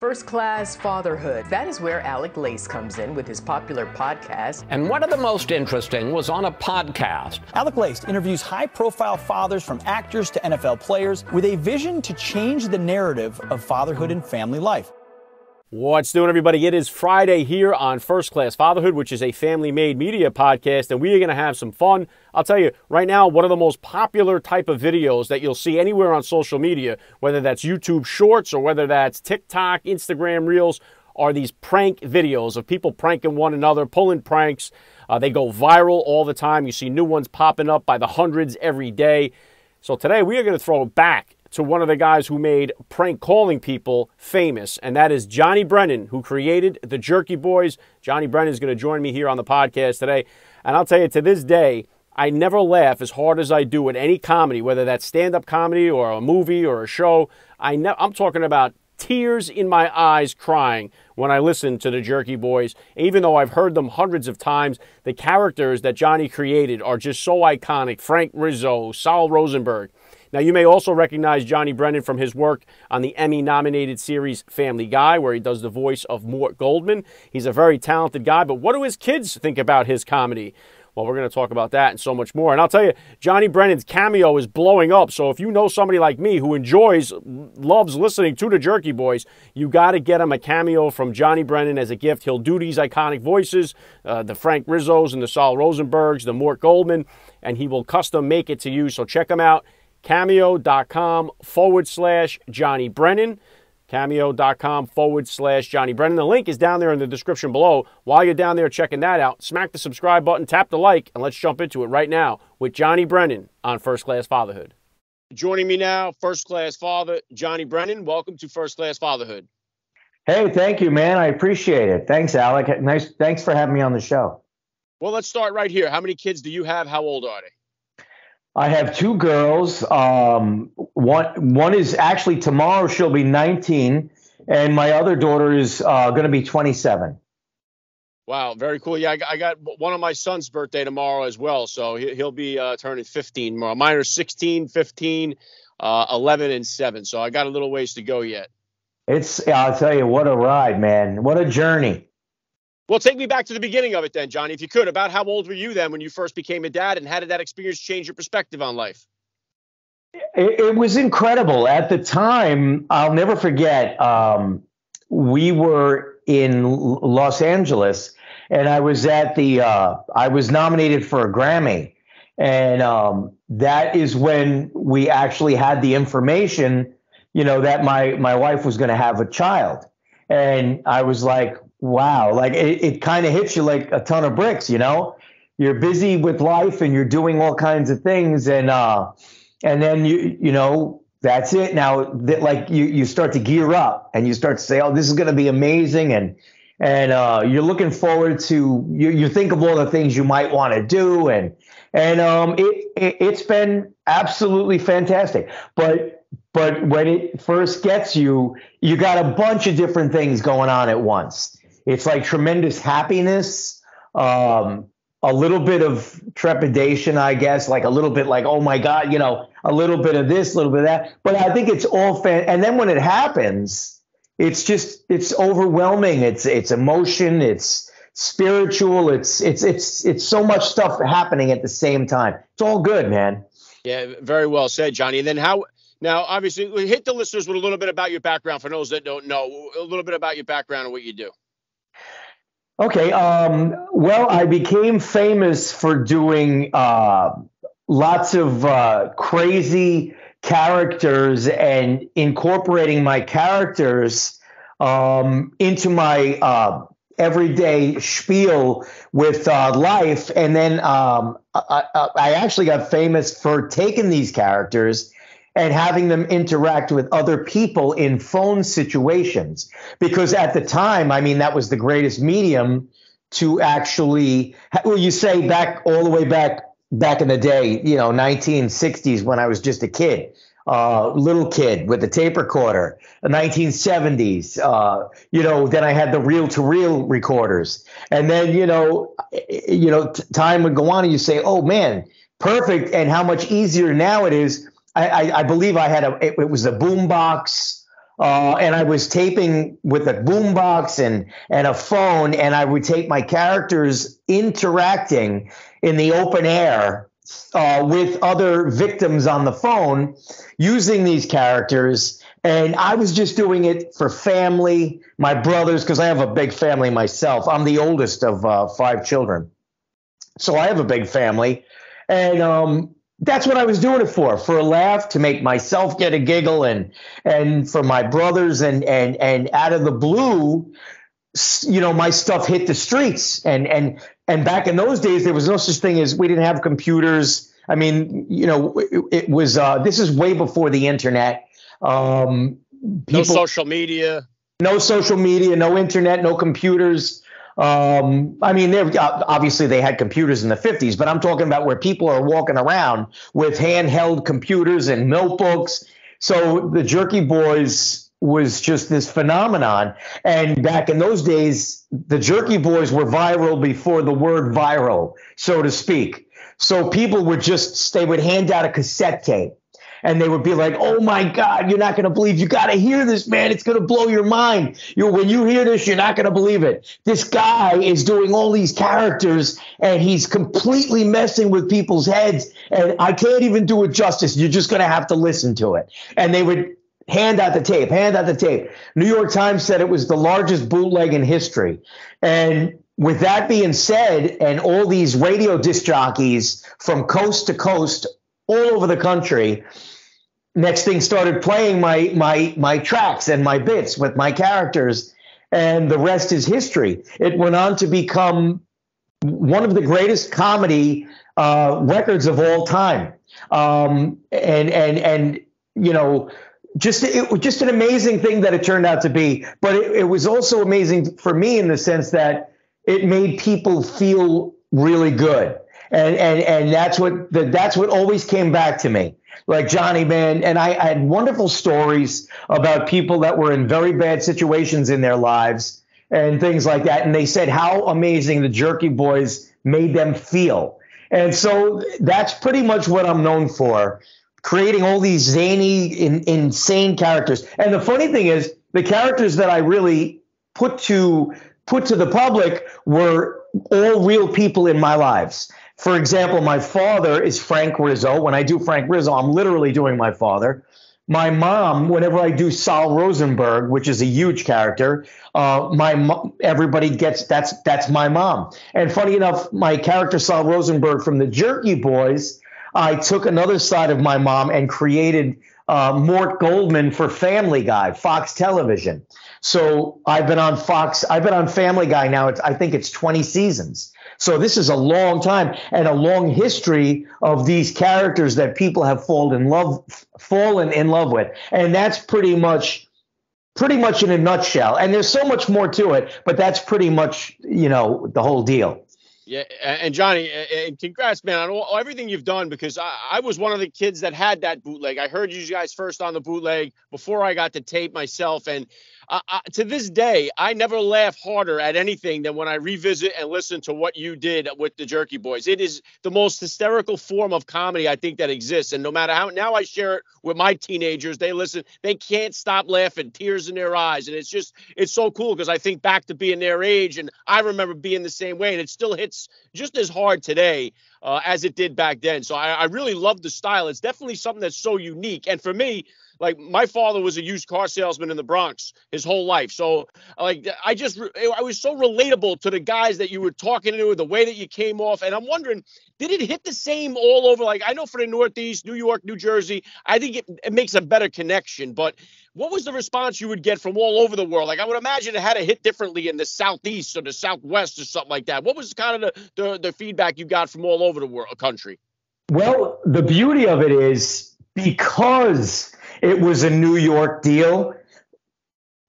First Class Fatherhood. That is where Alec Lace comes in with his popular podcast. And one of the most interesting was on a podcast. Alec Lace interviews high-profile fathers from actors to NFL players with a vision to change the narrative of fatherhood and family life. What's doing, everybody? It is Friday here on First Class Fatherhood, which is a family-made media podcast, and we are going to have some fun. I'll tell you, right now, one of the most popular type of videos that you'll see anywhere on social media, whether that's YouTube Shorts or whether that's TikTok, Instagram Reels, are these prank videos of people pranking one another, pulling pranks. They go viral all the time. You see new ones popping up by the hundreds every day. So today, we are going to throw it back to one of the guys who made prank calling people famous, and that is Johnny Brennan, who created the Jerky Boys. Johnny Brennan is going to join me here on the podcast today, and I'll tell you, to this day, I never laugh as hard as I do at any comedy, whether that's stand-up comedy or a movie or a show. I'm talking about tears in my eyes crying when I listen to the Jerky Boys. Even though I've heard them hundreds of times, the characters that Johnny created are just so iconic. Frank Rizzo, Sal Rosenberg. Now, you may also recognize Johnny Brennan from his work on the Emmy-nominated series Family Guy, where he does the voice of Mort Goldman. He's a very talented guy, but what do his kids think about his comedy? Well, we're going to talk about that and so much more. And I'll tell you, Johnny Brennan's cameo is blowing up, so if you know somebody like me who loves listening to the Jerky Boys, you got to get him a cameo from Johnny Brennan as a gift. He'll do these iconic voices, the Frank Rizzos and the Sal Rosenbergs, the Mort Goldman, and he will custom make it to you, so check him out. Cameo.com/Johnny Brennan. Cameo.com/Johnny Brennan. The link is down there in the description below. While you're down there checking that out, smack the subscribe button, tap the like, and let's jump into it right now with Johnny Brennan on First Class Fatherhood. Joining me now, First Class Father Johnny Brennan. Welcome to First Class Fatherhood. Hey, thank you, man. I appreciate it. Thanks, Alec. Thanks for having me on the show. Well, let's start right here. How many kids do you have? How old are they? I have two girls. One is actually tomorrow. She'll be 19, and my other daughter is going to be 27. Wow, very cool. Yeah, I got one of my son's birthday tomorrow as well, so he'll be turning 15 tomorrow. Mine are 16, 15, 11, and 7, so I got a little ways to go yet. I'll tell you, what a ride, man. What a journey. Well, take me back to the beginning of it then, Johnny, if you could. About how old were you then when you first became a dad, and how did that experience change your perspective on life? It was incredible. At the time, I'll never forget, we were in Los Angeles, and I was I was nominated for a Grammy. And that is when we actually had the information, that my wife was going to have a child. And I was like, wow, like it kind of hits you like a ton of bricks, You're busy with life and you're doing all kinds of things, and then you that's it. Now you start to gear up and you start to say, oh, this is going to be amazing, and you're looking forward to you think of all the things you might want to do, and it's been absolutely fantastic. But when it first gets you, you got a bunch of different things going on at once. It's like tremendous happiness, a little bit of trepidation, I guess, like a little bit like, oh, my God, a little bit of this, a little bit of that. But I think it's all and then when it happens, it's overwhelming. It's emotion. It's spiritual. It's so much stuff happening at the same time. It's all good, man. Yeah, very well said, Johnny. And then now, obviously, hit the listeners with a little bit about your background for those that don't know, a little bit about your background and what you do. Okay. Well, I became famous for doing lots of crazy characters and incorporating my characters into my everyday spiel with life. And then I actually got famous for taking these characters and having them interact with other people in phone situations. Because at the time, that was the greatest medium to actually, you say all the way back in the day, 1960s when I was just a kid, little kid with a tape recorder, the 1970s, then I had the reel-to-reel recorders. And then, time would go on and you say, oh, man, perfect. And how much easier now it is. I believe I had it was a boombox. And I was taping with a boombox and a phone, and I would tape my characters interacting in the open air with other victims on the phone using these characters. And I was just doing it for family, my brothers, because I have a big family myself. I'm the oldest of 5 children. So I have a big family. And that's what I was doing it for a laugh, to make myself get a giggle, and for my brothers, and out of the blue, you know, my stuff hit the streets. And back in those days, there was no such thing as, we didn't have computers. I mean, you know, it was this is way before the internet. No social media, no internet, no computers. I mean, obviously they had computers in the 50s, but I'm talking about where people are walking around with handheld computers and notebooks. So the Jerky Boys was just this phenomenon. And back in those days, the Jerky Boys were viral before the word viral, so to speak. So people they would hand out a cassette tape. And they would be like, "Oh my God, you're not going to believe, you got to hear this, man. It's going to blow your mind. When you hear this, you're not going to believe it. This guy is doing all these characters, and he's completely messing with people's heads. And I can't even do it justice. You're just going to have to listen to it." And they would hand out the tape. New York Times said it was the largest bootleg in history. And with that being said, and all these radio disc jockeys from coast to coast all over the country, next thing started playing my tracks and my bits with my characters, and the rest is history. It went on to become one of the greatest comedy records of all time. And you know, it was just an amazing thing that it turned out to be. But it was also amazing for me in the sense that it made people feel really good. And that's what always came back to me. Like, Johnny, man, and I had wonderful stories about people that were in very bad situations in their lives and things like that. And they said how amazing the Jerky Boys made them feel. And so that's pretty much what I'm known for, creating all these zany, insane characters. And the funny thing is, the characters that I really put to the public were all real people in my lives. For example, my father is Frank Rizzo. When I do Frank Rizzo, I'm literally doing my father. My mom, whenever I do Sal Rosenberg, which is a huge character, everybody gets that's my mom. And funny enough, my character Sal Rosenberg from the Jerky Boys, I took another side of my mom and created Mort Goldman for Family Guy, Fox Television. So I've been on Family Guy now. I think it's 20 seasons. So this is a long time and a long history of these characters that people have fallen in love with. And that's pretty much in a nutshell. And there's so much more to it, but that's pretty much, you know, the whole deal. Yeah, and Johnny, and congrats, man, on everything you've done, because I was one of the kids that had that bootleg. I heard you guys first on the bootleg before I got to tape myself, and to this day, I never laugh harder at anything than when I revisit and listen to what you did with the Jerky Boys. It is the most hysterical form of comedy I think that exists, and no matter how now I share it with my teenagers, they listen, they can't stop laughing, tears in their eyes, and it's so cool because I think back to being their age, and I remember being the same way, and it still hits just as hard today as it did back then. So I really love the style. It's definitely something that's so unique. And for me, like, my father was a used car salesman in the Bronx his whole life. So like, I was so relatable to the guys that you were talking to, the way that you came off. And I'm wondering, did it hit the same all over? Like, I know for the Northeast, New York, New Jersey, I think it makes a better connection. But what was the response you would get from all over the world? Like, I would imagine it had to hit differently in the Southeast or the Southwest or something like that. What was kind of the feedback you got from all over the country? Well, the beauty of it is, because it was a New York deal,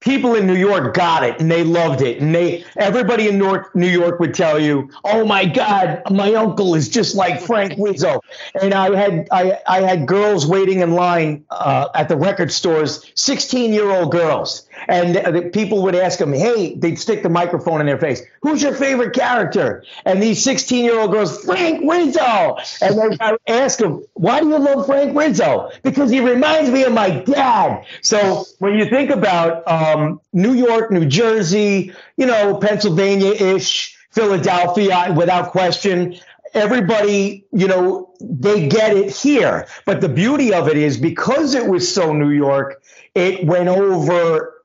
people in New York got it and they loved it. And everybody in New York would tell you, "Oh my God, my uncle is just like Frank Rizzo." And I had girls waiting in line at the record stores, 16-year-old girls. And the people would ask them, hey, they'd stick the microphone in their face. Who's your favorite character? And these 16-year-old girls, Frank Rizzo. And I would ask them, why do you love Frank Rizzo? Because he reminds me of my dad. So when you think about New York, New Jersey, Pennsylvania-ish, Philadelphia, without question, everybody, they get it here. But the beauty of it is because it was so New York, it went over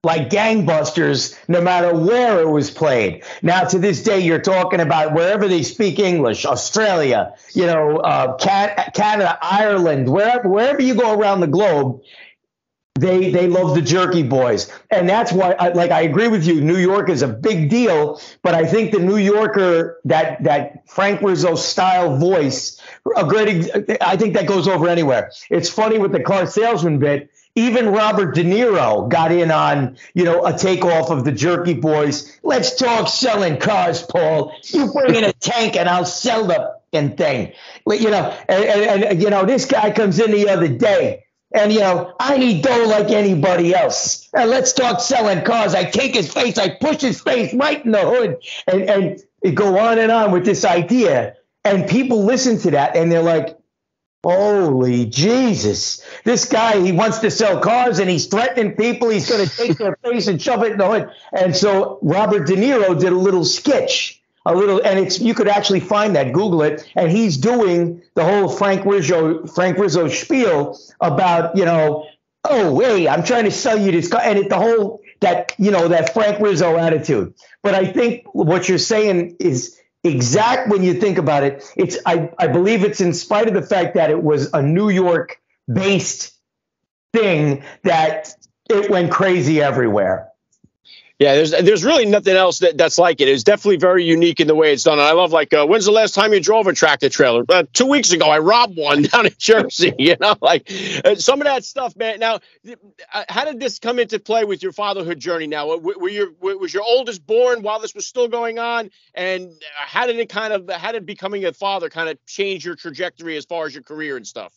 like gangbusters, no matter where it was played. Now, to this day, you're talking about wherever they speak English, Australia, Canada, Ireland, wherever you go around the globe, they love the Jerky Boys. And that's why, I agree with you, New York is a big deal, but I think the New Yorker, that Frank Rizzo style voice, I think that goes over anywhere. It's funny with the car salesman bit. Even Robert De Niro got in on, a takeoff of the Jerky Boys. Let's talk selling cars, Paul. You bring in a tank and I'll sell the fucking thing. And this guy comes in the other day and, I need dough like anybody else. And let's talk selling cars. I take his face, I push his face right in the hood and it go on and on with this idea. And people listen to that and they're like, holy Jesus, this guy, he wants to sell cars and he's threatening people. He's going to take their face and shove it in the hood. And so Robert De Niro did a little sketch, and you could actually find that, Google it. And he's doing the whole Frank Rizzo spiel about, oh, hey, I'm trying to sell you this car. And the whole, that Frank Rizzo attitude. But I think what you're saying is exact when you think about it. I believe it's in spite of the fact that it was a New York based thing that it went crazy everywhere. Yeah, there's really nothing else that's like it. It's definitely very unique in the way it's done. And I love, when's the last time you drove a tractor trailer? 2 weeks ago, I robbed one down in Jersey. Some of that stuff, man. Now, how did this come into play with your fatherhood journey? Now, was your oldest born while this was still going on? And how did becoming a father kind of change your trajectory as far as your career and stuff?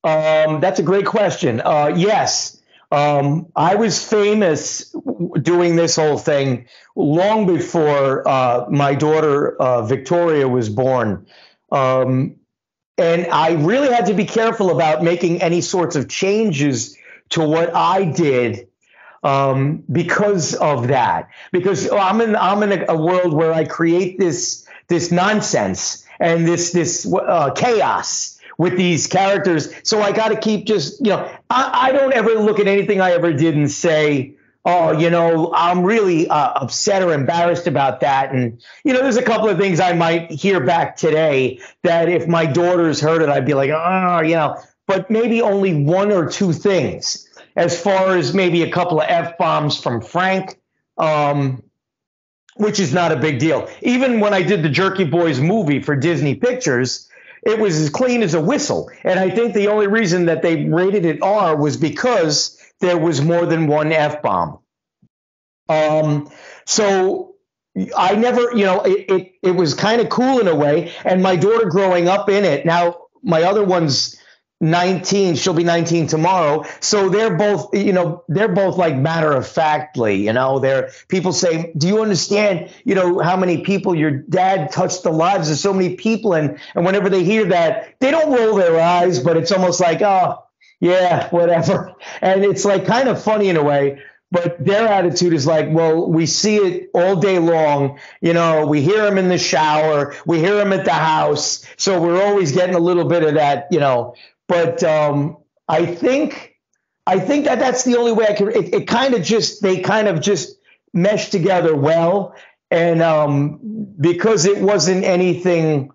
That's a great question. Yes. I was famous doing this whole thing long before my daughter Victoria was born. And I really had to be careful about making any sorts of changes to what I did because of that. Because I'm in a world where I create this nonsense and this chaos with these characters. So I got to keep I don't ever look at anything I ever did and say, oh, I'm really upset or embarrassed about that. And, there's a couple of things I might hear back today that if my daughters heard it, I'd be like, but maybe only one or two things as far as maybe a couple of F-bombs from Frank, which is not a big deal. Even when I did the Jerky Boys movie for Disney Pictures, it was as clean as a whistle. And I think the only reason that they rated it R was because there was more than one F-bomb. So I never, it was kind of cool in a way. And my daughter growing up in it, now my other one's 19, she'll be 19 tomorrow. So they're both like matter of factly, people say, do you understand, how many people your dad touched the lives of so many people? And whenever they hear that, they don't roll their eyes, but it's almost like, oh, yeah, whatever. And it's like kind of funny in a way, but their attitude is like, well, we see it all day long. We hear him in the shower, we hear him at the house. So we're always getting a little bit of that, But I think that's the only way I can. They kind of just meshed together well, and because it wasn't anything,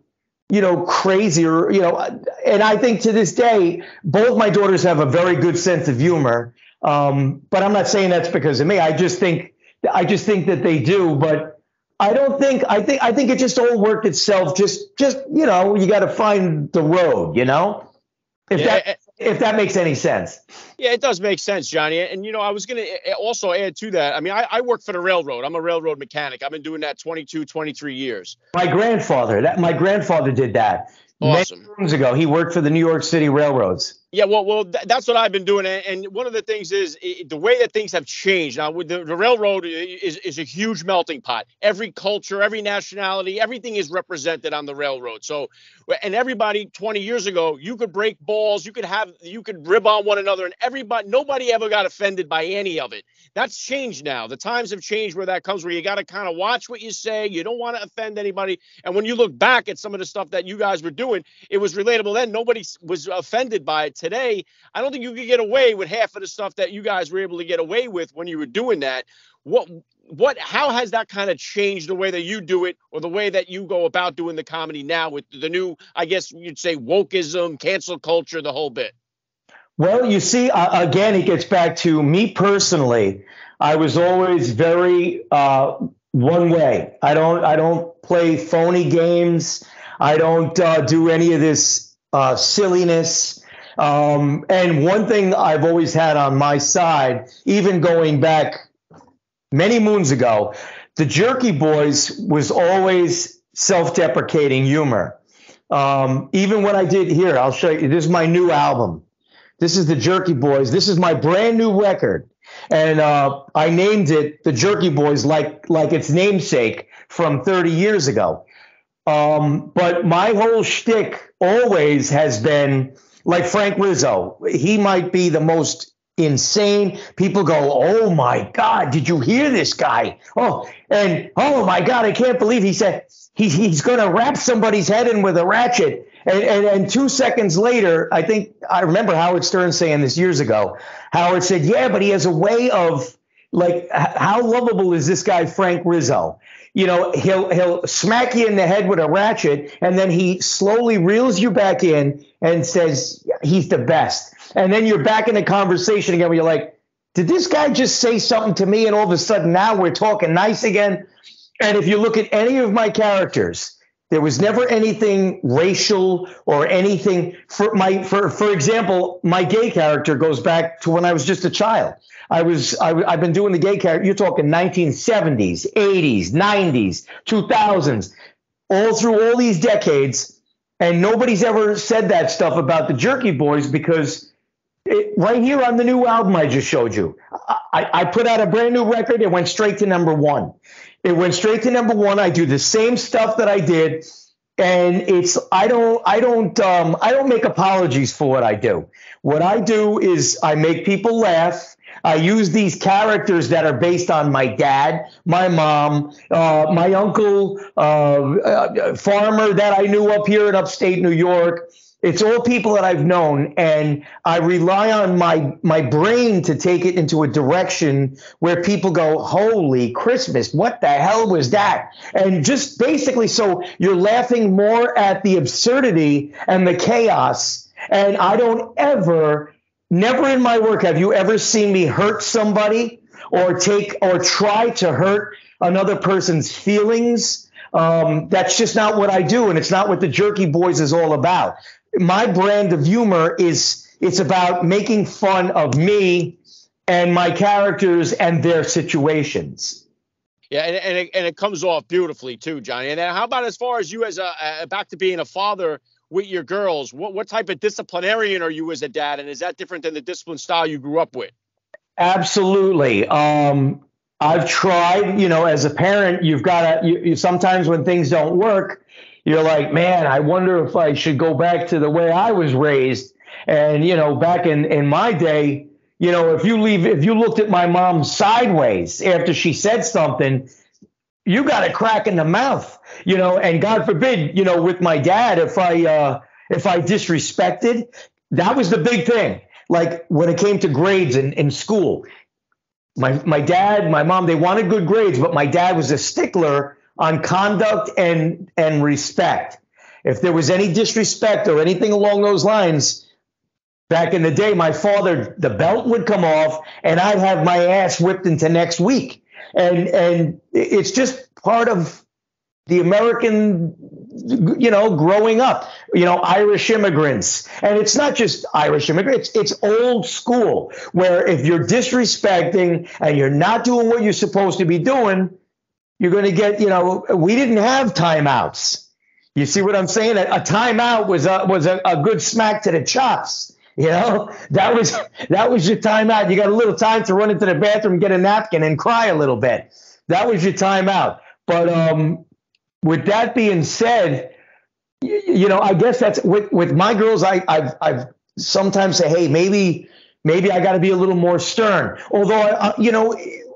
crazy or And I think to this day, both my daughters have a very good sense of humor. But I'm not saying that's because of me. I just think that they do. But I don't think. I think it just all worked itself. Just you got to find the road. If that makes any sense. Yeah, it does make sense, Johnny. And, I was going to also add to that. I mean, I work for the railroad. I'm a railroad mechanic. I've been doing that 23 years. My grandfather did that Awesome. many years ago. He worked for the New York City railroads. Yeah, that's what I've been doing, and one of the things is the way that things have changed now. With the railroad is a huge melting pot. Every culture, every nationality, everything is represented on the railroad. So, and everybody 20 years ago, you could break balls, you could rib on one another, and nobody ever got offended by any of it. That's changed now. The times have changed where that comes, where you got to kind of watch what you say. You don't want to offend anybody. And when you look back at some of the stuff that you guys were doing, it was relatable then. Nobody was offended by it. Today, I don't think you could get away with half of the stuff that you guys were able to get away with when you were doing that. How has that kind of changed the way that you do it, or the way that you go about doing the comedy now with the new, I guess you'd say, wokeism, cancel culture, the whole bit? Well, you see, again, it gets back to me personally. I was always very one way. I don't play phony games. I don't do any of this silliness. And one thing I've always had on my side, even going back many moons ago, the Jerky Boys was always self-deprecating humor. Even when I did here, I'll show you. This is my new album. This is the Jerky Boys. This is my brand new record. And I named it the Jerky Boys like its namesake from 30 years ago. But my whole shtick always has been like Frank Rizzo. He might be the most insane. People go, oh my God, did you hear this guy? Oh my God, I can't believe he said he's going to wrap somebody's head in with a ratchet. And 2 seconds later, I remember Howard Stern saying this years ago. Howard said, yeah, but he has a way of, like, how lovable is this guy, Frank Rizzo? You know, he'll smack you in the head with a ratchet, and then he slowly reels you back in and says he's the best. And then you're back in the conversation again where you're like, did this guy just say something to me? And all of a sudden now we're talking nice again. And if you look at any of my characters, there was never anything racial or anything. For example, my gay character goes back to when I was just a child. I've been doing the gay character. You're talking 1970s, 80s, 90s, 2000s, all through all these decades, and nobody's ever said that stuff about the Jerky Boys because right here on the new album I just showed you, I put out a brand new record. It went straight to number one. It went straight to number one. I do the same stuff that I did, and I don't make apologies for what I do. What I do is I make people laugh. I use these characters that are based on my dad, my mom, my uncle, farmer that I knew up here in upstate New York. It's all people that I've known, and I rely on my brain to take it into a direction where people go, holy Christmas, what the hell was that? And just basically, so you're laughing more at the absurdity and the chaos. And I don't never in my work have you ever seen me hurt somebody or try to hurt another person's feelings. That's just not what I do, and it's not what the Jerky Boys is all about. My brand of humor it's about making fun of me and my characters and their situations. Yeah, and it comes off beautifully too, Johnny. And how about as far as you as back to being a father with your girls? What type of disciplinarian are you as a dad, and is that different than the discipline style you grew up with? Absolutely. I've tried, as a parent, you've got to, sometimes when things don't work, you're like, man, I wonder if I should go back to the way I was raised. And, back in my day, if you looked at my mom sideways after she said something, you got a crack in the mouth, and God forbid, with my dad, if I disrespected, that was the big thing. Like when it came to grades in school, my dad, my mom, they wanted good grades, but my dad was a stickler on conduct and respect. If there was any disrespect or anything along those lines, back in the day, my father, the belt would come off and I'd have my ass whipped into next week. And it's just part of the American, growing up, Irish immigrants. And it's not just Irish immigrants, it's old school, where if you're disrespecting and you're not doing what you're supposed to be doing, you're going to get, we didn't have timeouts. You see what I'm saying? A timeout was a good smack to the chops. You know, that was your time out. You got a little time to run into the bathroom, get a napkin, and cry a little bit. That was your time out. But with that being said, I guess that's with my girls. I've sometimes say, hey, maybe I got to be a little more stern. Although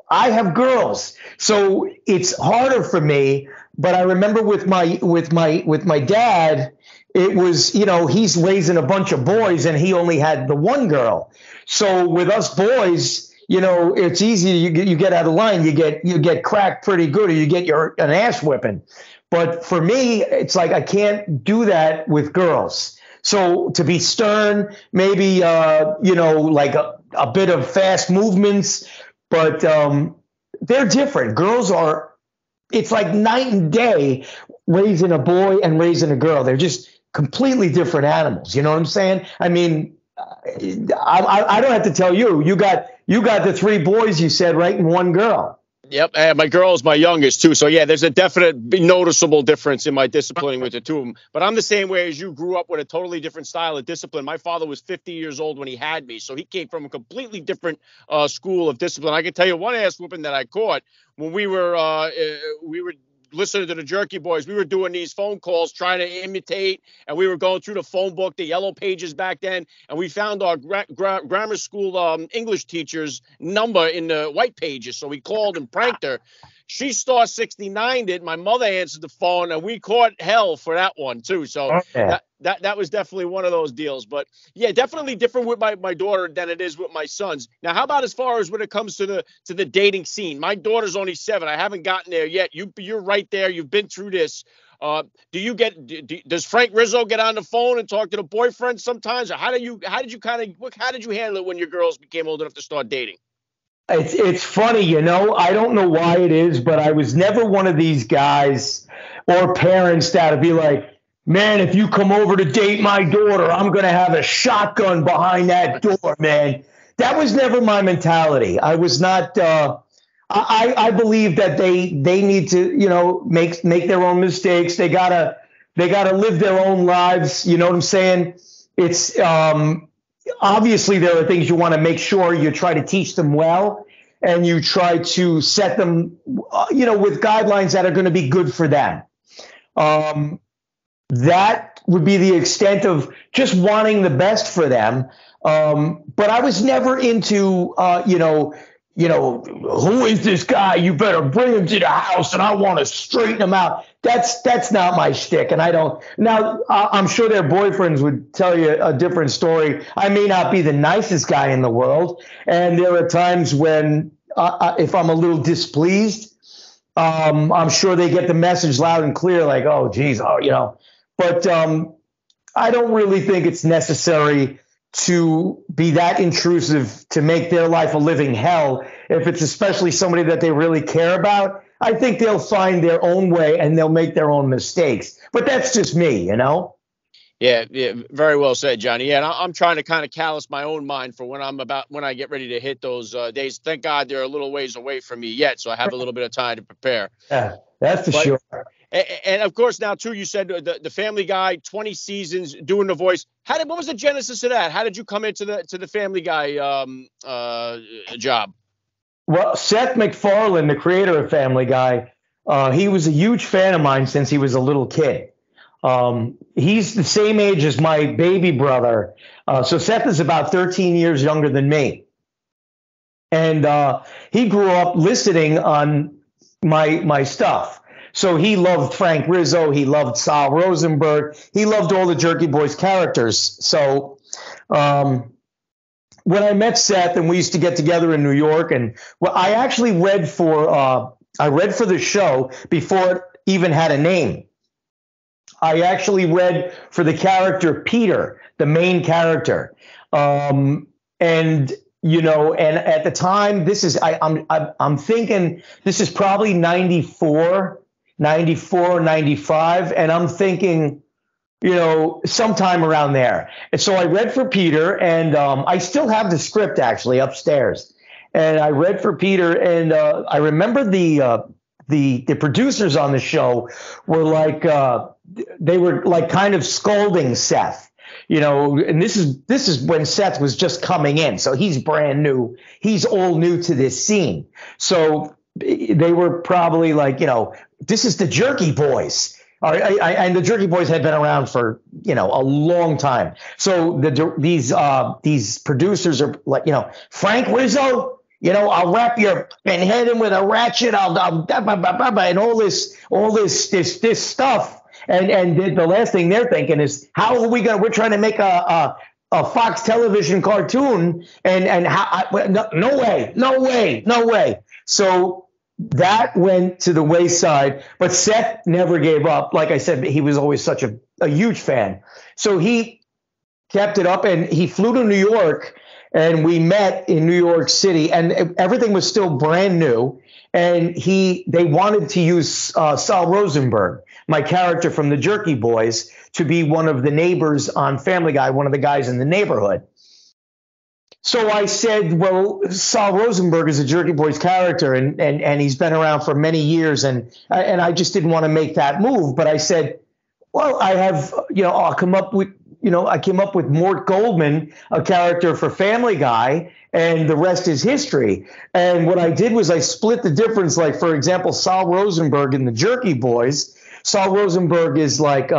I have girls, so it's harder for me. But I remember with my dad, it was, he's raising a bunch of boys and he only had the one girl. So with us boys, it's easy. You get out of line, you get cracked pretty good, or you get an ass whipping. But for me, it's like I can't do that with girls. So to be stern, maybe like a bit of fast movements, but they're different. Girls it's like night and day raising a boy and raising a girl. They're just completely different animals. You know what I'm saying? I mean, I don't have to tell you. You got the 3 boys you said, right, and 1 girl. Yep, and my girl is my youngest too. So yeah, there's a definite noticeable difference in my disciplining with the 2 of them. But I'm the same way as you. Grew up with a totally different style of discipline. My father was 50 years old when he had me, so he came from a completely different school of discipline. I can tell you one ass whooping that I caught when we were listening to the Jerky Boys. We were doing these phone calls trying to imitate, and we were going through the phone book, the yellow pages back then, and we found our grammar school English teacher's number in the white pages. So we called and pranked her. She star 69'd it. My mother answered the phone, and we caught hell for that one too. So that was definitely one of those deals. But yeah, definitely different with my daughter than it is with my sons. Now, how about as far as when it comes to the dating scene? My daughter's only 7. I haven't gotten there yet. You're right there. You've been through this. Does Frank Rizzo get on the phone and talk to the boyfriend sometimes? Or how did you handle it when your girls became old enough to start dating? It's funny, I don't know why it is, but I was never one of these guys or parents that would be like, man, if you come over to date my daughter, I'm going to have a shotgun behind that door, man. That was never my mentality. I was not, I believe that they need to, make their own mistakes. They gotta live their own lives. You know what I'm saying? It's, obviously, there are things you want to make sure you try to teach them well, and you try to set them, with guidelines that are going to be good for them. That would be the extent of just wanting the best for them. But I was never into, who is this guy? You better bring him to the house, and I want to straighten him out. That's not my shtick, and I don't. Now, I'm sure their boyfriends would tell you a different story. I may not be the nicest guy in the world, and there are times when, if I'm a little displeased, I'm sure they get the message loud and clear, like, oh, geez, But I don't really think it's necessary to be that intrusive to make their life a living hell. If it's especially somebody that they really care about, I think they'll find their own way and they'll make their own mistakes. But that's just me, Yeah, very well said, Johnny. Yeah, and I'm trying to kind of callous my own mind for when I get ready to hit those days. Thank God they're a little ways away from me yet, so I have a little bit of time to prepare. Yeah, that's for sure. And of course, now too, you said the Family Guy, 20 seasons doing the voice. What was the genesis of that? How did you come into the Family Guy job? Well, Seth MacFarlane, the creator of Family Guy, he was a huge fan of mine since he was a little kid. He's the same age as my baby brother. So Seth is about 13 years younger than me. And he grew up listening on my stuff. So he loved Frank Rizzo. He loved Sal Rosenberg. He loved all the Jerky Boys characters. So when I met Seth and we used to get together in New York, and I actually read for the show before it even had a name. I actually read for the character Peter, the main character. And at the time, I'm thinking this is probably 94, 95. And I'm thinking, sometime around there. And so I read for Peter, and I still have the script actually upstairs. And I read for Peter, and I remember the producers on the show were like, they were like kind of scolding Seth. and this is when Seth was just coming in. So he's brand new. He's all new to this scene. So they were probably like, this is the Jerky Boys. And the Jerky Boys had been around for, a long time. So these producers are like, Frank Rizzo, I'll wrap your head in with a ratchet. And all this stuff. And the last thing they're thinking is, how are we're trying to make a Fox television cartoon, and no way. So that went to the wayside, but Seth never gave up. Like I said, he was always such a huge fan. So he kept it up, and he flew to New York, and we met in New York City, and everything was still brand new. And they wanted to use Sal Rosenberg, my character from the Jerky Boys, to be one of the neighbors on Family Guy, one of the guys in the neighborhood. So I said, well, Sal Rosenberg is a Jerky Boys character, and he's been around for many years, and I just didn't want to make that move. But I said, well, I have, I'll come up with, I came up with Mort Goldman, a character for Family Guy, and the rest is history. And what I did was I split the difference. Like, for example, Sal Rosenberg in the Jerky Boys, Sal Rosenberg is like,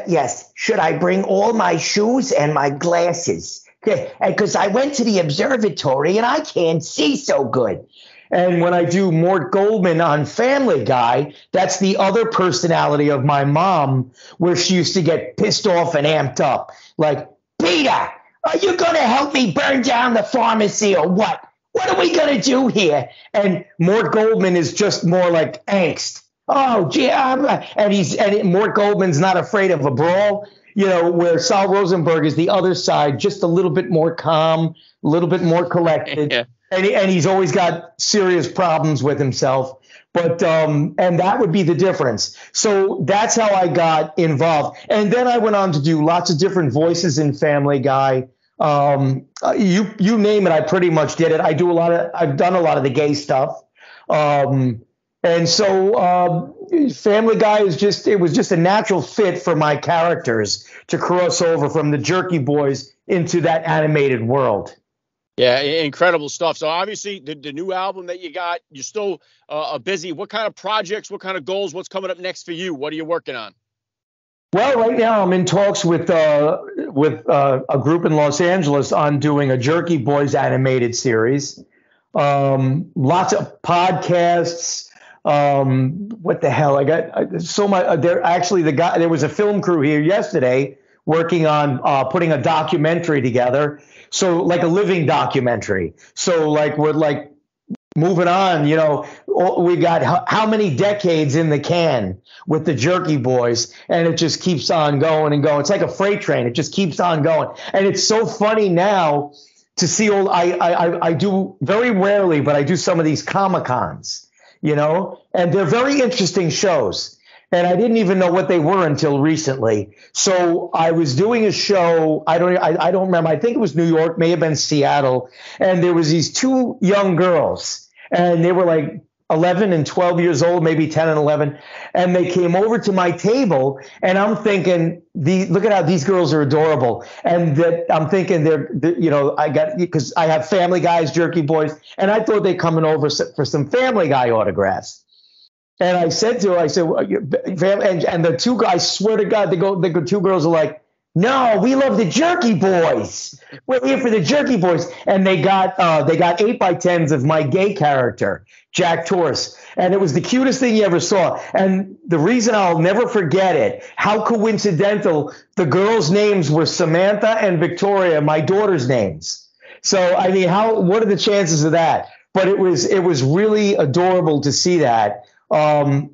yes, should I bring all my shoes and my glasses? Because I went to the observatory and I can't see so good. And when I do Mort Goldman on Family Guy, that's the other personality of my mom, where she used to get pissed off and amped up. Like, Peter, are you going to help me burn down the pharmacy or what? What are we going to do here? And Mort Goldman is just more like angst. Oh, gee, and Mort Goldman's not afraid of a brawl, where Sal Rosenberg is the other side, just a little bit more calm, a little bit more collected. Yeah. And he's always got serious problems with himself. But and that would be the difference. So that's how I got involved. And then I went on to do lots of different voices in Family Guy. You name it, I pretty much did it. I've done a lot of the gay stuff. And so Family Guy was just a natural fit for my characters to cross over from the Jerky Boys into that animated world. Yeah, incredible stuff. So obviously the new album that you got, you're still busy. What kind of projects, what kind of goals, what's coming up next for you? What are you working on? Well, right now I'm in talks with a group in Los Angeles on doing a Jerky Boys animated series. Lots of podcasts. What the hell? I got so much. There was a film crew here yesterday working on putting a documentary together. So like a living documentary. So like we're like moving on, we got how many decades in the can with the Jerky Boys, and it just keeps on going and going. It's like a freight train. It just keeps on going. And it's so funny now to see I do very rarely, but I do some of these Comic-Cons, and they're very interesting shows. And I didn't even know what they were until recently. So I was doing a show. I don't remember. I think it was New York, may have been Seattle. And there was these two young girls, and they were like 11 and 12 years old, maybe 10 and 11. And they came over to my table, and I'm thinking, look at how these girls are adorable. And that I'm thinking because I have Family Guys, Jerky Boys, and I thought they're coming over for some Family Guy autographs. And I said to her, and the two guys, I swear to God, the two girls are like, no, we love the Jerky Boys. We're here for the Jerky Boys. And they got 8x10s of my gay character, Jack Torse. And it was the cutest thing you ever saw. And the reason I'll never forget it, how coincidental, the girls' names were Samantha and Victoria, my daughter's names. So, I mean, what are the chances of that? But it was really adorable to see that. And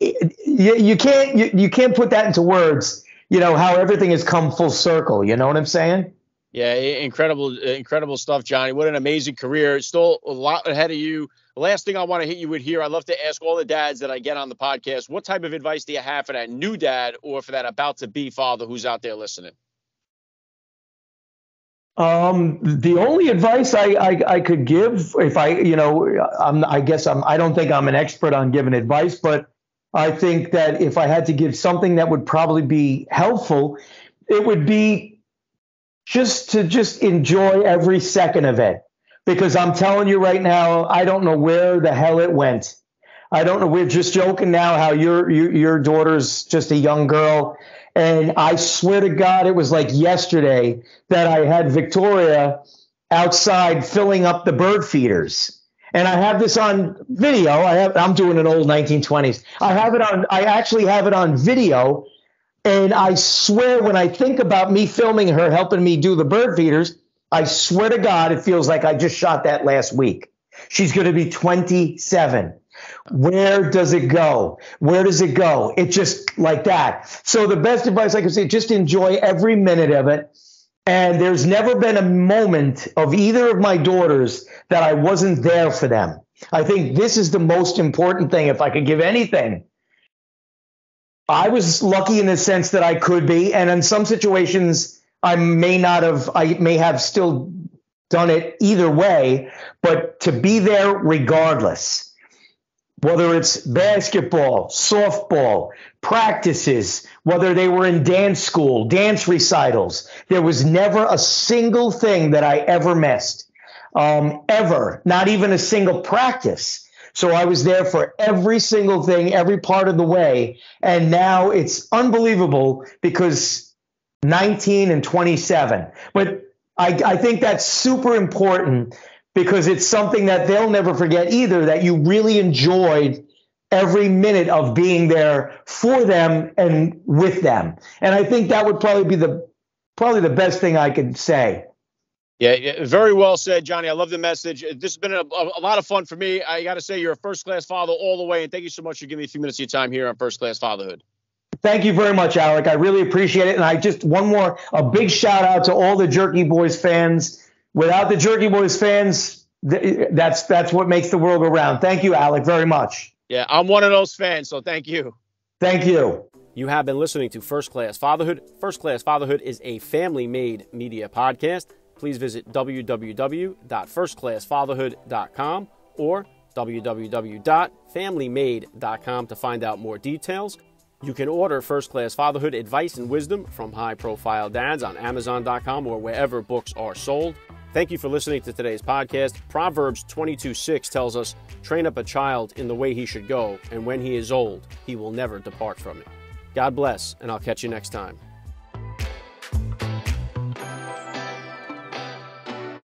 you can't put that into words, how everything has come full circle. You know what I'm saying? Yeah. Incredible stuff, Johnny. What an amazing career. Still a lot ahead of you. The last thing I want to hit you with here, I love to ask all the dads that I get on the podcast, what type of advice do you have for that new dad or for that about to be father who's out there listening? The only advice I could give, if I don't think I'm an expert on giving advice, but I think that if I had to give something that would probably be helpful, it would be just enjoy every second of it. Because I'm telling you right now, I don't know where the hell it went. I don't know. We're just joking now how your daughter's just a young girl. And I swear to God, it was like yesterday that I had Victoria outside filling up the bird feeders. And I have this on video. I'm doing an old 1920s. I actually have it on video. And I swear when I think about me filming her, helping me do the bird feeders, I swear to God, it feels like I just shot that last week. She's going to be 27. Where does it go? Where does it go? It just like that. So the best advice I can say, just enjoy every minute of it. And there's never been a moment of either of my daughters that I wasn't there for them. I think this is the most important thing. If I could give anything, I was lucky in the sense that I could be. And in some situations, I may have still done it either way, but to be there regardless. Whether it's basketball, softball, practices, whether they were in dance school, dance recitals, there was never a single thing that I ever missed, ever, not even a single practice. So I was there for every single thing, every part of the way. And now it's unbelievable because 19 and 27. But I think that's super important, because it's something that they'll never forget either, that you really enjoyed every minute of being there for them and with them. And I think that would probably be the best thing I could say. Yeah, very well said, Johnny. I love the message. This has been a lot of fun for me. I got to say, you're a first-class father all the way, and thank you so much for giving me a few minutes of your time here on First Class Fatherhood. Thank you very much, Alec. I really appreciate it. And a big shout out to all the Jerky Boys fans. Without the Jerky Boys fans, that's what makes the world go round. Thank you, Alec, very much. Yeah, I'm one of those fans, so thank you. Thank you. You have been listening to First Class Fatherhood. First Class Fatherhood is a family-made media podcast. Please visit www.firstclassfatherhood.com or www.familymade.com to find out more details. You can order First Class Fatherhood advice and wisdom from high-profile dads on Amazon.com or wherever books are sold. Thank you for listening to today's podcast. Proverbs 22:6 tells us, train up a child in the way he should go, and when he is old, he will never depart from it. God bless, and I'll catch you next time.